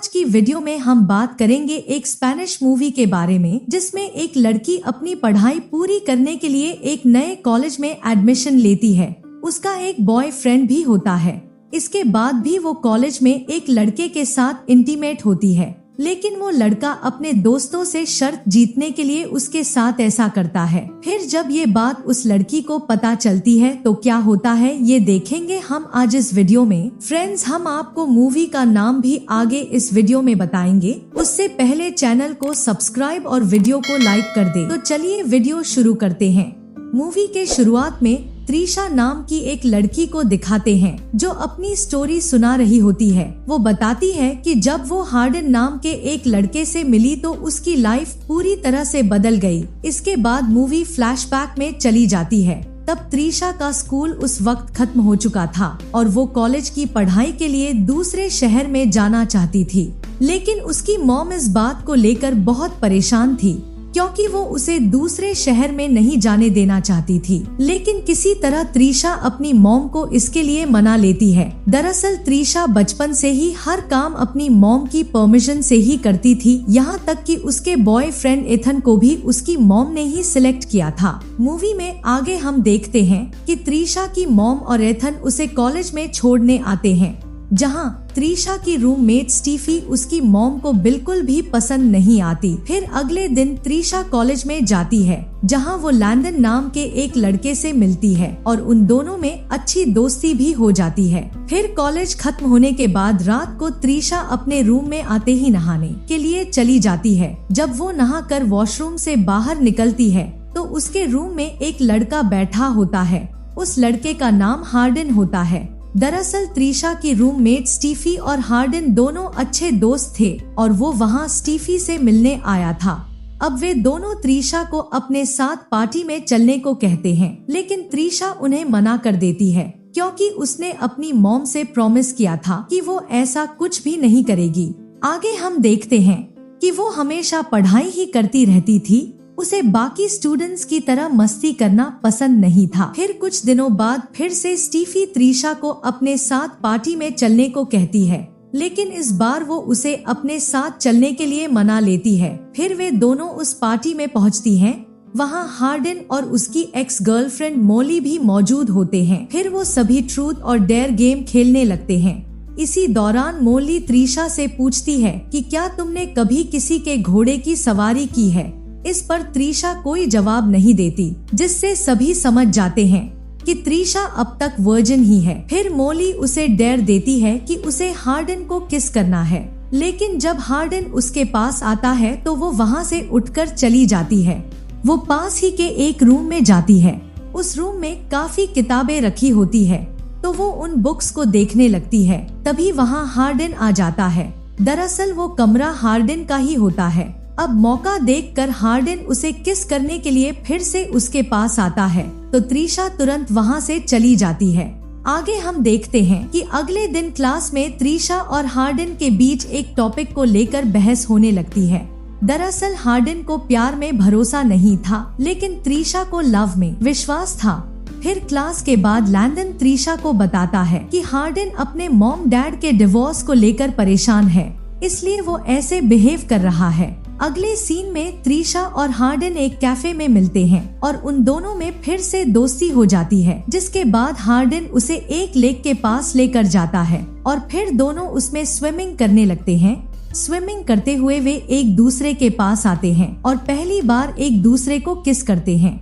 आज की वीडियो में हम बात करेंगे एक स्पेनिश मूवी के बारे में जिसमें एक लड़की अपनी पढ़ाई पूरी करने के लिए एक नए कॉलेज में एडमिशन लेती है। उसका एक बॉयफ्रेंड भी होता है। इसके बाद भी वो कॉलेज में एक लड़के के साथ इंटीमेट होती है, लेकिन वो लड़का अपने दोस्तों से शर्त जीतने के लिए उसके साथ ऐसा करता है। फिर जब ये बात उस लड़की को पता चलती है तो क्या होता है ये देखेंगे हम आज इस वीडियो में। फ्रेंड्स, हम आपको मूवी का नाम भी आगे इस वीडियो में बताएंगे। उससे पहले चैनल को सब्सक्राइब और वीडियो को लाइक कर दे। तो चलिए वीडियो शुरू करते हैं। मूवी के शुरुआत में त्रिशा नाम की एक लड़की को दिखाते हैं जो अपनी स्टोरी सुना रही होती है। वो बताती है कि जब वो हार्डन नाम के एक लड़के से मिली तो उसकी लाइफ पूरी तरह से बदल गई। इसके बाद मूवी फ्लैशबैक में चली जाती है। तब त्रिशा का स्कूल उस वक्त खत्म हो चुका था और वो कॉलेज की पढ़ाई के लिए दूसरे शहर में जाना चाहती थी, लेकिन उसकी मॉम इस बात को लेकर बहुत परेशान थी क्योंकि वो उसे दूसरे शहर में नहीं जाने देना चाहती थी। लेकिन किसी तरह त्रिशा अपनी मॉम को इसके लिए मना लेती है। दरअसल त्रिशा बचपन से ही हर काम अपनी मॉम की परमिशन से ही करती थी, यहाँ तक कि उसके बॉयफ्रेंड एथन को भी उसकी मॉम ने ही सिलेक्ट किया था। मूवी में आगे हम देखते हैं कि त्रिशा की मॉम और एथन उसे कॉलेज में छोड़ने आते हैं, जहां त्रिशा की रूममेट स्टीफी उसकी मॉम को बिल्कुल भी पसंद नहीं आती। फिर अगले दिन त्रिशा कॉलेज में जाती है, जहां वो लैंडन नाम के एक लड़के से मिलती है और उन दोनों में अच्छी दोस्ती भी हो जाती है। फिर कॉलेज खत्म होने के बाद रात को त्रिशा अपने रूम में आते ही नहाने के लिए चली जाती है। जब वो नहाकर वॉशरूम से बाहर निकलती है तो उसके रूम में एक लड़का बैठा होता है। उस लड़के का नाम हार्डन होता है। दरअसल त्रिशा की रूममेट स्टीफी और हार्डन दोनों अच्छे दोस्त थे और वो वहाँ स्टीफी से मिलने आया था। अब वे दोनों त्रिशा को अपने साथ पार्टी में चलने को कहते हैं, लेकिन त्रिशा उन्हें मना कर देती है क्योंकि उसने अपनी मॉम से प्रॉमिस किया था कि वो ऐसा कुछ भी नहीं करेगी। आगे हम देखते हैं कि वो हमेशा पढ़ाई ही करती रहती थी। उसे बाकी स्टूडेंट्स की तरह मस्ती करना पसंद नहीं था। फिर कुछ दिनों बाद फिर से स्टीफी त्रिशा को अपने साथ पार्टी में चलने को कहती है, लेकिन इस बार वो उसे अपने साथ चलने के लिए मना लेती है। फिर वे दोनों उस पार्टी में पहुंचती हैं। वहाँ हार्डन और उसकी एक्स गर्लफ्रेंड मोली भी मौजूद होते हैं। फिर वो सभी ट्रूथ और डेयर गेम खेलने लगते हैं। इसी दौरान मोली त्रिशा से पूछती है कि क्या तुमने कभी किसी के घोड़े की सवारी की है। इस पर त्रिशा कोई जवाब नहीं देती, जिससे सभी समझ जाते हैं कि त्रिशा अब तक वर्जिन ही है। फिर मोली उसे डेयर देती है कि उसे हार्डन को किस करना है, लेकिन जब हार्डन उसके पास आता है तो वो वहाँ से उठकर चली जाती है। वो पास ही के एक रूम में जाती है। उस रूम में काफी किताबें रखी होती है तो वो उन बुक्स को देखने लगती है। तभी वहाँ हार्डन आ जाता है। दरअसल वो कमरा हार्डन का ही होता है। अब मौका देखकर हार्डन उसे किस करने के लिए फिर से उसके पास आता है तो त्रिशा तुरंत वहाँ से चली जाती है। आगे हम देखते हैं कि अगले दिन क्लास में त्रिशा और हार्डन के बीच एक टॉपिक को लेकर बहस होने लगती है। दरअसल हार्डन को प्यार में भरोसा नहीं था, लेकिन त्रिशा को लव में विश्वास था। फिर क्लास के बाद लैंडन त्रिशा को बताता है कि हार्डन अपने मॉम डैड के डिवोर्स को लेकर परेशान है, इसलिए वो ऐसे बिहेव कर रहा है। अगले सीन में त्रिशा और हार्डन एक कैफे में मिलते हैं और उन दोनों में फिर से दोस्ती हो जाती है, जिसके बाद हार्डन उसे एक लेक के पास लेकर जाता है और फिर दोनों उसमें स्विमिंग करने लगते हैं। स्विमिंग करते हुए वे एक दूसरे के पास आते हैं और पहली बार एक दूसरे को किस करते हैं।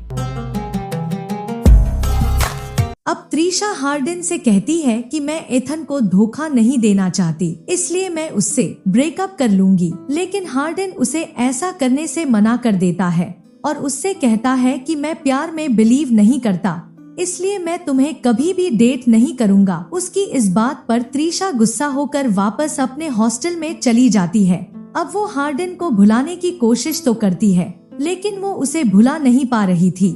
अब त्रिशा हार्डन से कहती है कि मैं एथन को धोखा नहीं देना चाहती, इसलिए मैं उससे ब्रेकअप कर लूंगी। लेकिन हार्डन उसे ऐसा करने से मना कर देता है और उससे कहता है कि मैं प्यार में बिलीव नहीं करता, इसलिए मैं तुम्हें कभी भी डेट नहीं करूंगा। उसकी इस बात पर त्रिशा गुस्सा होकर वापस अपने हॉस्टल में चली जाती है। अब वो हार्डन को भुलाने की कोशिश तो करती है, लेकिन वो उसे भुला नहीं पा रही थी।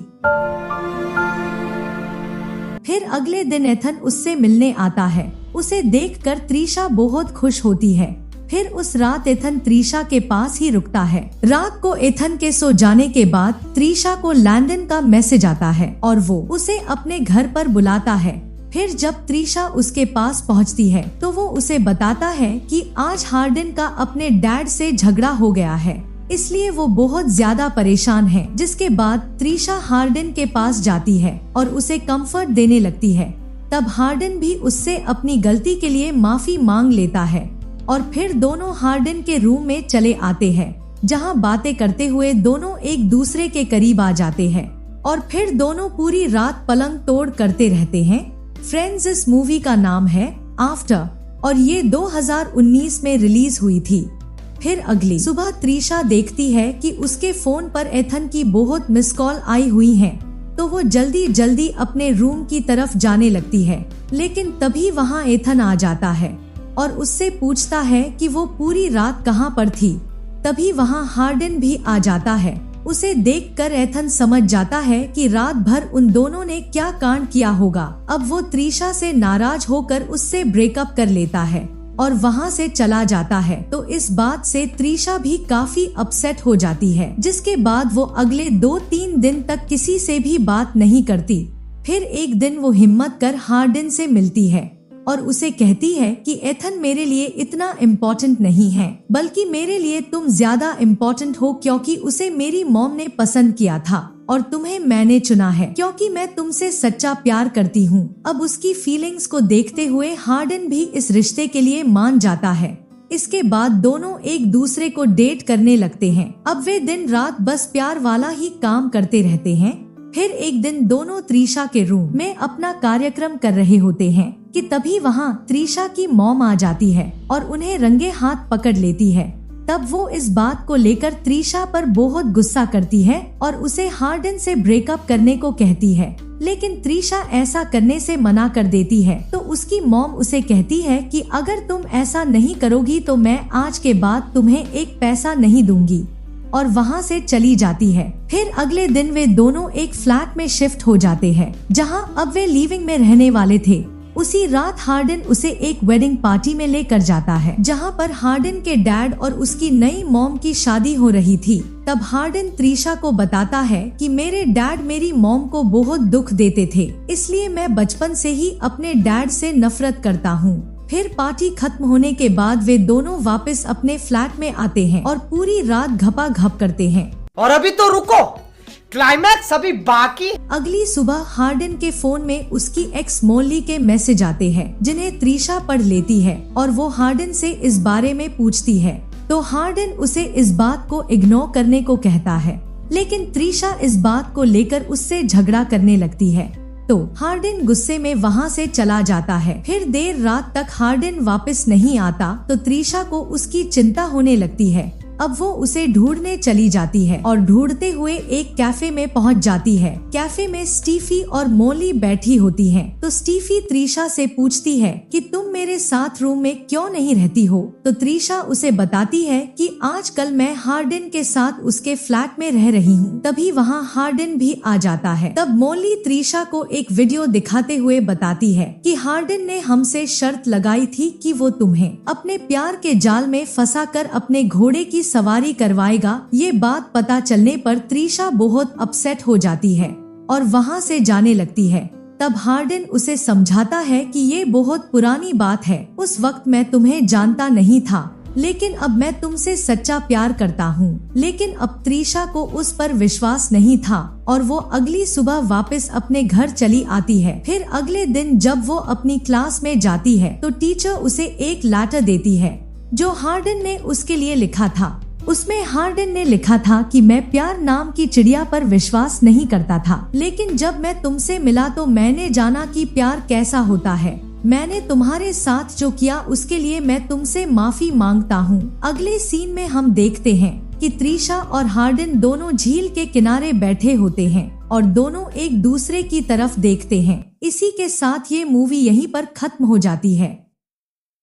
फिर अगले दिन एथन उससे मिलने आता है। उसे देखकर त्रिशा बहुत खुश होती है। फिर उस रात एथन त्रिशा के पास ही रुकता है। रात को एथन के सो जाने के बाद त्रिशा को लैंडन का मैसेज आता है और वो उसे अपने घर पर बुलाता है। फिर जब त्रिशा उसके पास पहुंचती है तो वो उसे बताता है कि आज हार्डन का अपने डैड से झगड़ा हो गया है, इसलिए वो बहुत ज्यादा परेशान है। जिसके बाद त्रिशा हार्डन के पास जाती है और उसे कंफर्ट देने लगती है। तब हार्डन भी उससे अपनी गलती के लिए माफी मांग लेता है और फिर दोनों हार्डन के रूम में चले आते हैं, जहां बातें करते हुए दोनों एक दूसरे के करीब आ जाते हैं और फिर दोनों पूरी रात पलंग तोड़ करते रहते हैं। फ्रेंड्स इस मूवी का नाम है आफ्टर और ये 2019 में रिलीज हुई थी। फिर अगली सुबह त्रिशा देखती है कि उसके फोन पर एथन की बहुत मिस कॉल आई हुई है, तो वो जल्दी जल्दी अपने रूम की तरफ जाने लगती है। लेकिन तभी वहाँ एथन आ जाता है और उससे पूछता है कि वो पूरी रात कहाँ पर थी। तभी वहाँ हार्डन भी आ जाता है। उसे देखकर एथन समझ जाता है कि रात भर उन दोनों ने क्या कांड किया होगा। अब वो त्रिशा से नाराज होकर उससे ब्रेकअप कर लेता है और वहाँ से चला जाता है। तो इस बात से त्रिशा भी काफी अपसेट हो जाती है, जिसके बाद वो अगले 2-3 दिन तक किसी से भी बात नहीं करती। फिर एक दिन वो हिम्मत कर हार्डन से मिलती है और उसे कहती है कि एथन मेरे लिए इतना इम्पोर्टेंट नहीं है, बल्कि मेरे लिए तुम ज्यादा इम्पोर्टेंट हो, क्योंकि उसे मेरी मॉम ने पसंद किया था और तुम्हें मैंने चुना है क्योंकि मैं तुमसे सच्चा प्यार करती हूँ। अब उसकी फीलिंग्स को देखते हुए हार्डन भी इस रिश्ते के लिए मान जाता है। इसके बाद दोनों एक दूसरे को डेट करने लगते हैं। अब वे दिन रात बस प्यार वाला ही काम करते रहते हैं। फिर एक दिन दोनों त्रिशा के रूम में अपना कार्यक्रम कर रहे होते हैं कि तभी वहाँ त्रिशा की मॉम आ जाती है और उन्हें रंगे हाथ पकड़ लेती है। तब वो इस बात को लेकर त्रिशा पर बहुत गुस्सा करती है और उसे हार्डन से ब्रेकअप करने को कहती है, लेकिन त्रिशा ऐसा करने से मना कर देती है। तो उसकी मॉम उसे कहती है कि अगर तुम ऐसा नहीं करोगी तो मैं आज के बाद तुम्हें एक पैसा नहीं दूंगी, और वहाँ से चली जाती है। फिर अगले दिन वे दोनों एक फ्लैट में शिफ्ट हो जाते हैं, जहाँ अब वे लिविंग में रहने वाले थे। उसी रात हार्डन उसे एक वेडिंग पार्टी में लेकर जाता है, जहाँ पर हार्डन के डैड और उसकी नई मॉम की शादी हो रही थी। तब हार्डन त्रिशा को बताता है कि मेरे डैड मेरी मॉम को बहुत दुख देते थे, इसलिए मैं बचपन से ही अपने डैड से नफरत करता हूँ। फिर पार्टी खत्म होने के बाद वे दोनों वापस अपने फ्लैट में आते हैं और पूरी रात घपाघप करते हैं। और अभी तो रुको, क्लाइमैक्स अभी बाकी। अगली सुबह हार्डन के फोन में उसकी एक्स मोली के मैसेज आते हैं, जिन्हें त्रिशा पढ़ लेती है और वो हार्डन से इस बारे में पूछती है। तो हार्डन उसे इस बात को इग्नोर करने को कहता है, लेकिन त्रिशा इस बात को लेकर उससे झगड़ा करने लगती है। तो हार्डन गुस्से में वहाँ से चला जाता है। फिर देर रात तक हार्डन वापस नहीं आता तो त्रिशा को उसकी चिंता होने लगती है। अब वो उसे ढूंढने चली जाती है और ढूंढते हुए एक कैफे में पहुंच जाती है। कैफे में स्टीफी और मोली बैठी होती हैं। तो स्टीफी त्रिशा से पूछती है कि तुम मेरे साथ रूम में क्यों नहीं रहती हो। तो त्रिशा उसे बताती है कि आजकल मैं हार्डन के साथ उसके फ्लैट में रह रही हूँ। तभी वहाँ हार्डन भी आ जाता है। तब मोली त्रिशा को एक वीडियो दिखाते हुए बताती है कि हार्डन ने हमसे शर्त लगाई थी कि वो तुम्हें अपने प्यार के जाल में फंसा कर अपने घोड़े की सवारी करवाएगा। ये बात पता चलने पर त्रिशा बहुत अपसेट हो जाती है और वहाँ से जाने लगती है। तब हार्डन उसे समझाता है कि ये बहुत पुरानी बात है, उस वक्त मैं तुम्हें जानता नहीं था, लेकिन अब मैं तुमसे सच्चा प्यार करता हूँ। लेकिन अब त्रिशा को उस पर विश्वास नहीं था और वो अगली सुबह वापस अपने घर चली आती है। फिर अगले दिन जब वो अपनी क्लास में जाती है तो टीचर उसे एक लेटर देती है जो हार्डन ने उसके लिए लिखा था। उसमें हार्डन ने लिखा था कि मैं प्यार नाम की चिड़िया पर विश्वास नहीं करता था, लेकिन जब मैं तुमसे मिला तो मैंने जाना कि प्यार कैसा होता है। मैंने तुम्हारे साथ जो किया उसके लिए मैं तुमसे माफी मांगता हूँ। अगले सीन में हम देखते हैं कि त्रिशा और हार्डन दोनों झील के किनारे बैठे होते हैं और दोनों एक दूसरे की तरफ देखते हैं। इसी के साथ ये मूवी यहीं पर खत्म हो जाती है।